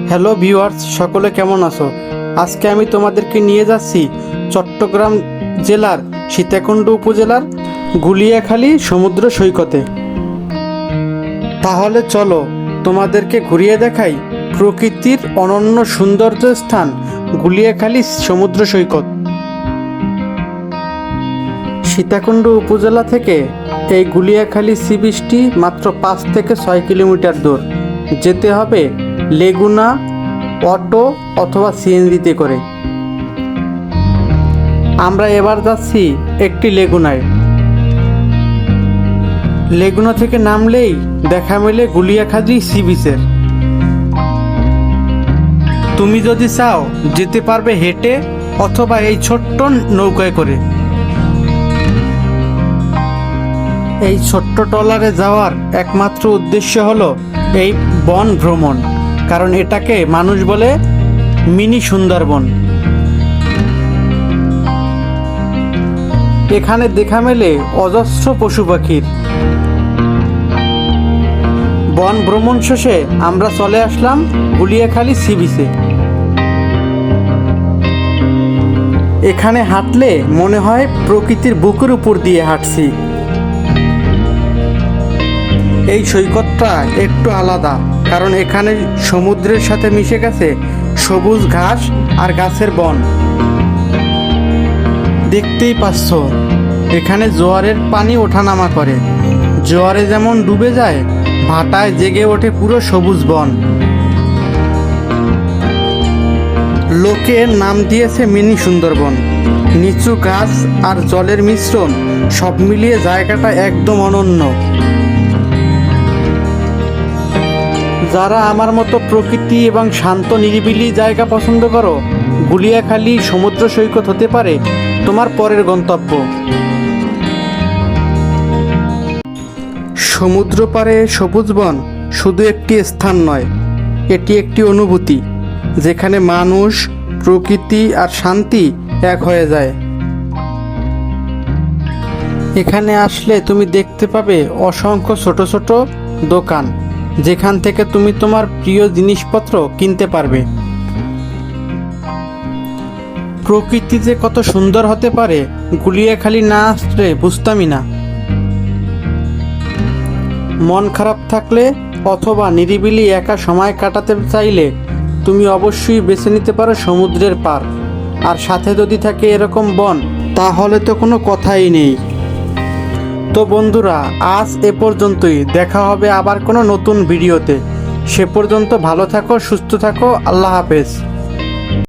Hello viewers, সকলে কেমন আছো? আজকে আমি তোমাদেরকে নিয়ে যাচ্ছি চট্টগ্রাম জেলার সীতাকুণ্ড উপজেলার গুলিয়াখালী সমুদ্র সৈকতে। তাহলে চলো তোমাদেরকে ঘুরিয়ে দেখাই প্রকৃতির অনন্য সৌন্দর্য স্থান গুলিয়াখালী সমুদ্র সৈকত। সীতাকুণ্ড উপজেলা থেকে এই গুলিয়াখালী সি বিচটি মাত্র 5 থেকে 6 কিলোমিটার দূর। যেতে হবে লেগুনা, অটো অথবা সিএনজিতে করে। আমরা এবার যাচ্ছি একটি লেগুনায়। লেগুনা থেকে নামলেই দেখা মেলে গুলিয়াখালী সি বিচের। তুমি যদি চাও যেতে পারবে হেঁটে অথবা এই ছোট্ট নৌকায় করে। এই ছোট্ট ট্রলারে যাওয়ার একমাত্র উদ্দেশ্য হলো এই বন ভ্রমণ, কারণ এটাকে মানুষ বলে মিনি সুন্দরবন। এখানে দেখা মেলে অজস্র পশু পাখির। বন ভ্রমণ শেষে আমরা চলে আসলাম গুলিয়াখালী সি বিচে। এখানে হাঁটলে মনে হয় প্রকৃতির বুকের উপর দিয়ে হাঁটছি। এই সৈকতটা একটু আলাদা, কারণ এখানে সমুদ্রের সাথে মিশে গেছে সবুজ ঘাস আর গাছের বন। দেখতেই পাচ্ছ এখানে জোয়ারের পানি ওঠানামা করে। জোয়ারে যেমন ডুবে যায়, ভাটায় জেগে ওঠে পুরো সবুজ বন। লোকে নাম দিয়েছে মিনি সুন্দরবন। নিচু গাছ আর জলের মিশ্রণ সব মিলিয়ে জায়গাটা একদম অনন্য। যারা আমার মতো প্রকৃতি এবং শান্ত নিরিবিলি জায়গা পছন্দ করো, গুলিয়াখালী সমুদ্র সৈকত হতে পারে তোমার পরের গন্তব্য। সমুদ্র পাড়ে সবুজ বন শুধু একটি স্থান নয়, এটি একটি অনুভূতি যেখানে মানুষ, প্রকৃতি আর শান্তি এক হয়ে যায়। এখানে আসলে তুমি দেখতে পাবে অসংখ্য ছোট ছোট দোকান, যেখান থেকে তুমি তোমার প্রিয় জিনিসপত্র কিনতে পারবে। প্রকৃতি যে কত সুন্দর হতে পারে গুলিয়াখালী না আসলে বুঝতামই না। মন খারাপ থাকলে অথবা নিরিবিলি একা সময় কাটাতে চাইলে তুমি অবশ্যই বেছে নিতে পারো সমুদ্রের পার। আর সাথে যদি থাকে এরকম বন, তাহলে তো কোনো কথাই নেই। তো বন্ধুরা, আজ এ পর্যন্তই। দেখা হবে আবার কোনো নতুন ভিডিওতে। সে পর্যন্ত ভালো থাকো, সুস্থ থাকো। আল্লাহ হাফেজ।